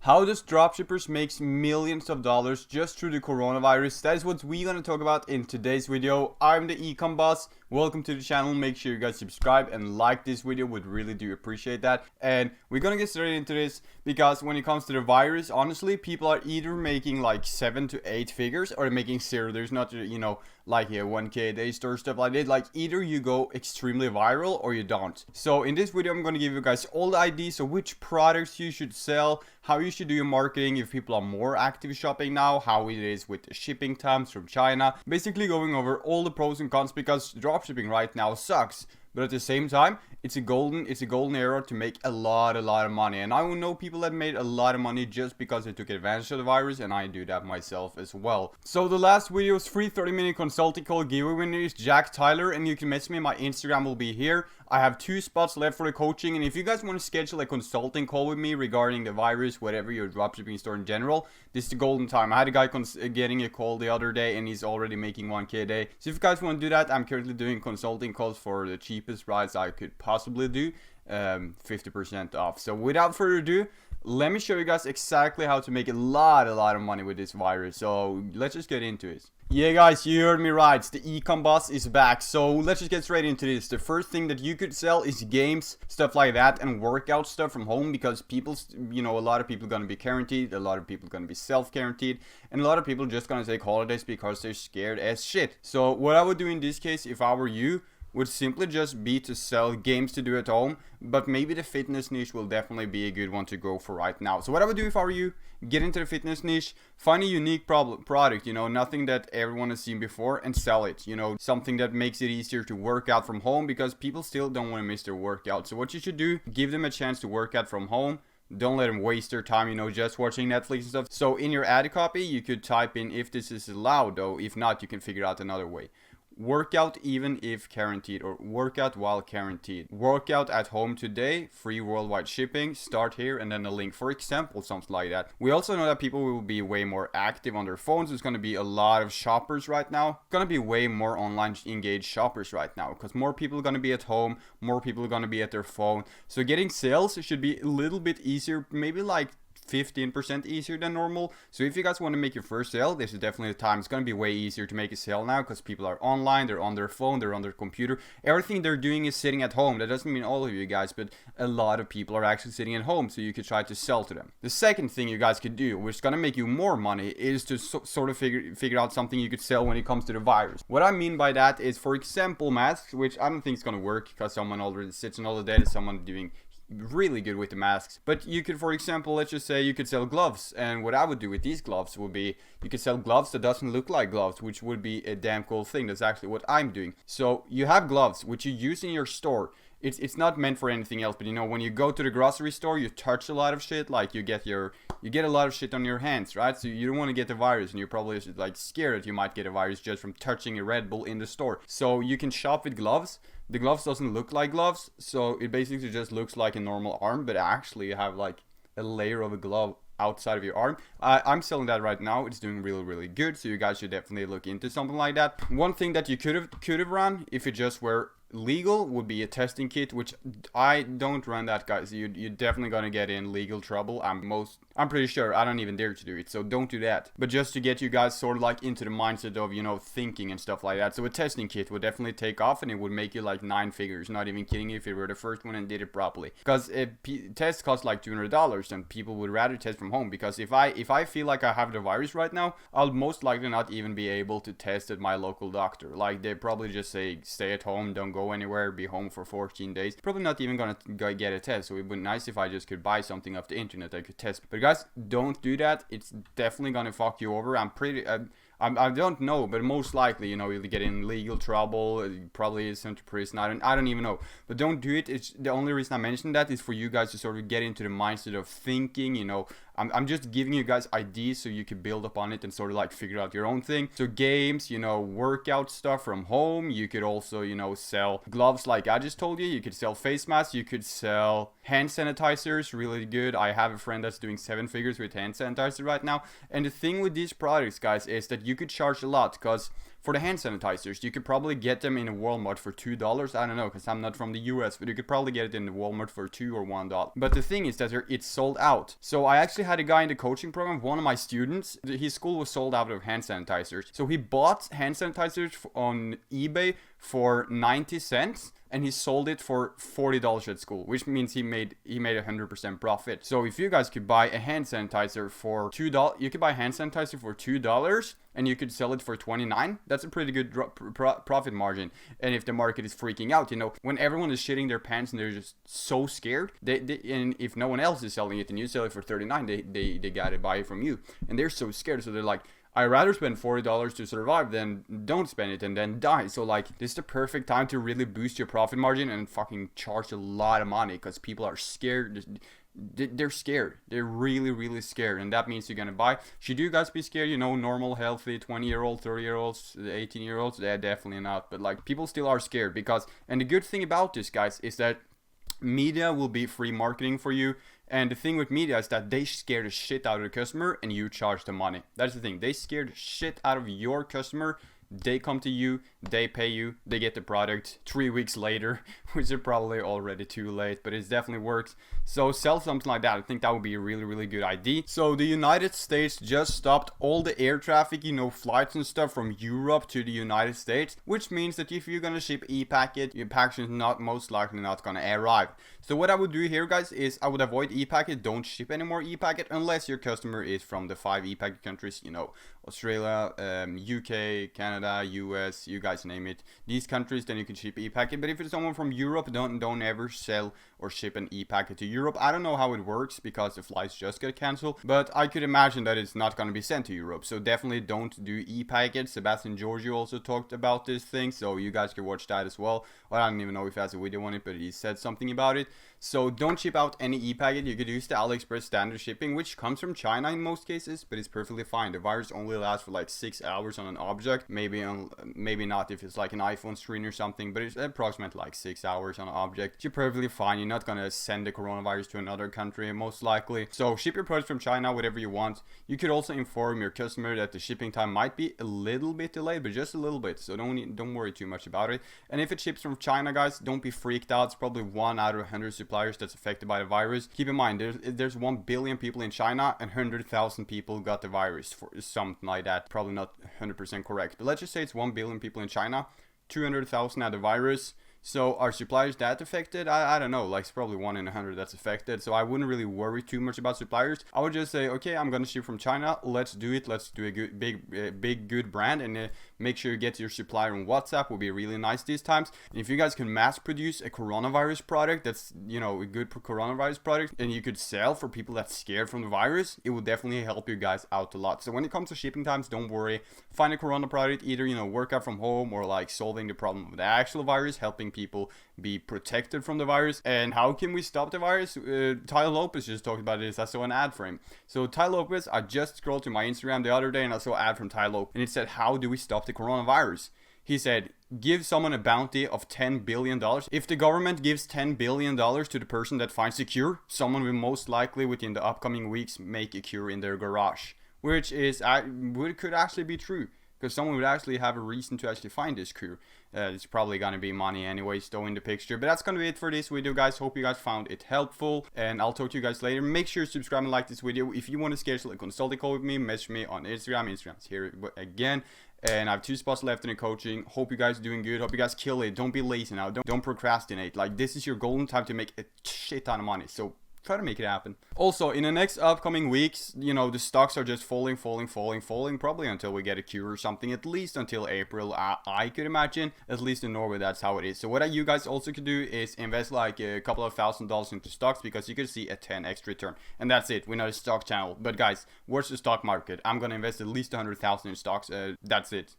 How does dropshippers make millions of dollars just through the coronavirus? That is what we're gonna talk about in today's video. I'm the ecom boss. Welcome to the channel. Make sure you guys subscribe and like this video. Would really do appreciate that. And we're gonna get straight into this because when it comes to the virus, honestly, people are either making like 7 to 8 figures or they're making zero. There's not, like a 1K a day store, stuff like that. Like either you go extremely viral or you don't. So in this video, I'm gonna give you guys all the ideas of which products you should sell, how you should do your marketing if people are more active shopping now, how it is with the shipping times from China. Basically going over all the pros and cons because dropshipping right now sucks. But at the same time, it's a golden era to make a lot of money. And I know people that made a lot of money just because they took advantage of the virus, and I do that myself as well. So the last video's free 30-minute consulting call giveaway winner is Jack Tyler, and you can message me. My Instagram will be here. I have 2 spots left for the coaching, and if you guys want to schedule a consulting call with me regarding the virus, whatever your dropshipping store in general, this is the golden time. I had a guy getting a call the other day, and he's already making 1K a day. So if you guys want to do that, I'm currently doing consulting calls for the cheapest price I could possibly do, 50% off. So without further ado, let me show you guys exactly how to make a lot of money with this virus. So let's just get into it. Yeah guys, you heard me right, the ecom boss is back. So let's just get straight into this. The first thing that you could sell is games, stuff like that, and workout stuff from home, because people, a lot of people are gonna be quarantined, a lot of people are gonna be self-quarantined, and a lot of people are just gonna take holidays because they're scared as shit. So what I would do in this case, if I were you, would simply just be to sell games to do at home, but maybe the fitness niche will definitely be a good one to go for right now. So what I would do if I were you, get into the fitness niche, find a unique product, nothing that everyone has seen before, and sell it, something that makes it easier to work out from home, because people still don't want to miss their workout. So what you should do, give them a chance to work out from home. Don't let them waste their time, just watching Netflix and stuff. So in your ad copy, you could type in if this is allowed, though. If not, you can figure out another way. Workout even if guaranteed, or workout while guaranteed. Workout at home today, free worldwide shipping, start here, and then a link, for example, something like that. We also know that people will be way more active on their phones. There's going to be a lot of shoppers right now. Going to be way more online engaged shoppers right now, because more people are going to be at home, more people are going to be at their phone. So getting sales should be a little bit easier, maybe like 15% easier than normal. So if you guys want to make your first sale, this is definitely the time. It's going to be way easier to make a sale now because people are online, they're on their phone, they're on their computer. Everything they're doing is sitting at home. That doesn't mean all of you guys, but a lot of people are actually sitting at home, so you could try to sell to them. The second thing you guys could do, which is going to make you more money, is to sort of figure out something you could sell when it comes to the virus. What I mean by that is, for example, masks, which I don't think is going to work because someone already sits on all the data, someone doing really good with the masks. But you could, for example, let's just say you could sell gloves, and what I would do with these gloves would be, you could sell gloves that doesn't look like gloves, which would be a damn cool thing. That's actually what I'm doing. So you have gloves which you use in your store. It's not meant for anything else, but when you go to the grocery store, you touch a lot of shit, like you get a lot of shit on your hands, right? So you don't want to get the virus, and you're probably like scared that you might get a virus just from touching a Red Bull in the store. So you can shop with gloves. The gloves doesn't look like gloves, so it basically just looks like a normal arm, but actually you have like a layer of a glove outside of your arm. I'm selling that right now. It's doing really good, so you guys should definitely look into something like that. One thing that you could have run if it just were legal would be a testing kit, which I don't run that, guys. You're definitely gonna get in legal trouble. I'm pretty sure. I don't even dare to do it, so don't do that. But just to get you guys sort of like into the mindset of thinking and stuff like that. So a testing kit would definitely take off, and it would make you like 9 figures. Not even kidding you, if you were the first one and did it properly. Because a test costs like $200, and people would rather test from home. Because if I feel like I have the virus right now, I'll most likely not even be able to test at my local doctor. Like they probably just say stay at home, don't go anywhere, be home for 14 days. Probably not even gonna get a test. So it would be nice if I just could buy something off the internet I could test. But guys, don't do that. It's definitely gonna fuck you over. I don't know, but most likely, you'll get in legal trouble. Probably is sent to prison. I don't even know. But don't do it. It's the only reason I mentioned that is for you guys to sort of get into the mindset of thinking. I'm just giving you guys ideas so you can build upon it and sort of like figure out your own thing. So games, workout stuff from home. You could also, sell gloves like I just told you. You could sell face masks. You could sell Hand sanitizers, really good. I have a friend that's doing 7 figures with hand sanitizer right now. And the thing with these products, guys, is that you could charge a lot, because for the hand sanitizers, you could probably get them in a Walmart for $2. I don't know, because I'm not from the US, but you could probably get it in the Walmart for $2 or $1. But the thing is that it's sold out. So I actually had a guy in the coaching program, one of my students, his school was sold out of hand sanitizers. So he bought hand sanitizers on eBay for 90 cents. And he sold it for $40 at school, which means he made 100% profit. So if you guys could buy a hand sanitizer for $2, you could buy hand sanitizer for $2 and you could sell it for $29. That's a pretty good profit margin. And if the market is freaking out, you know, when everyone is shitting their pants and they're just so scared, and if no one else is selling it and you sell it for $39, they gotta buy it from you, and they're so scared, so they're like, I'd rather spend $40 to survive than don't spend it and then die. So like, this is the perfect time to really boost your profit margin and fucking charge a lot of money, because people are scared. They're scared. They're really, really scared. And that means you're gonna buy. Should you guys be scared? You know, normal, healthy 20-year-olds, 30-year-olds, 18-year-olds? They're definitely not. But like, people still are scared because, and the good thing about this, guys, is that media will be free marketing for you. And the thing with media is that they scare the shit out of the customer and you charge the money. That's the thing. They scare the shit out of your customer. They come to you, they pay you, they get the product 3 weeks later, which is probably already too late, but it definitely works. So sell something like that. I think that would be a really, really good idea. So the United States just stopped all the air traffic, you know, flights and stuff from Europe to the United States, which means that if you're gonna ship e-packet, your package is most likely not gonna arrive. So what I would do here, guys, is I would avoid e-packet. Don't ship any more e-packet unless your customer is from the 5 e-packet countries, you know, Australia, UK, Canada, US, you guys name it. These countries, then you can ship e-packet. But if it's someone from Europe, don't ever sell or ship an e-packet to Europe. I don't know how it works because the flights just get canceled, but I could imagine that it's not going to be sent to Europe. So definitely don't do e-packets. Sebastian Giorgio also talked about this thing, so you guys can watch that as well. Well, I don't even know if he has a video on it, but he said something about it. So don't ship out any e-packet. You could use the AliExpress standard shipping, which comes from China in most cases, but it's perfectly fine. The virus only lasts for like 6 hours on an object. Maybe not if it's like an iPhone screen or something, but it's approximately like 6 hours on an object. You're perfectly fine. You're not gonna send the coronavirus to another country, most likely. So ship your products from China, whatever you want. You could also inform your customer that the shipping time might be a little bit delayed, but just a little bit. So don't worry too much about it. And if it ships from China, guys, don't be freaked out. It's probably 1 out of 100 suppliers that's affected by the virus. Keep in mind, there's 1 billion people in China and 100,000 people got the virus, for something like that. Probably not 100% correct, but let's just say it's 1 billion people in China, 200,000 had the virus. So are suppliers that affected? I don't know, like it's probably 1 in 100 that's affected. So I wouldn't really worry too much about suppliers. I would just say, okay, I'm gonna ship from China. Let's do it. Let's do a good, big, good brand, and make sure you get your supplier on WhatsApp. Will be really nice these times. And if you guys can mass produce a coronavirus product that's, you know, a good coronavirus product, and you could sell for people that's scared from the virus, it will definitely help you guys out a lot. So when it comes to shipping times, don't worry. Find a corona product, either, you know, work out from home or like solving the problem with the actual virus, helping people be protected from the virus. And how can we stop the virus? Ty Lopez just talked about this. I saw an ad for him. So Ty Lopez, I just scrolled to my Instagram the other day and I saw an ad from Ty Lopez, and it said, how do we stop the coronavirus? He said, give someone a bounty of $10 billion. If the government gives $10 billion to the person that finds a cure, someone will most likely within the upcoming weeks make a cure in their garage, which could actually be true, because someone would actually have a reason to actually find this cure. It's probably gonna be money anyways, though, in the picture. But that's gonna be it for this video, guys. Hope you guys found it helpful, and I'll talk to you guys later. Make sure to subscribe and like this video. If you want to schedule a consulting call with me, message me on Instagram. Instagram's here again. And I have 2 spots left in the coaching. Hope you guys are doing good. Hope you guys kill it. Don't be lazy now. Don't procrastinate. Like, this is your golden time to make a shit ton of money. So try to make it happen. Also, in the next upcoming weeks, you know, the stocks are just falling, probably until we get a cure or something, at least until April. I could imagine, at least in Norway, that's how it is. So what you guys also could do is invest like a couple of $1,000 into stocks, because you could see a 10x return. And that's it. We're not a stock channel, but guys, watch the stock market. I'm gonna invest at least 100,000 in stocks. That's it.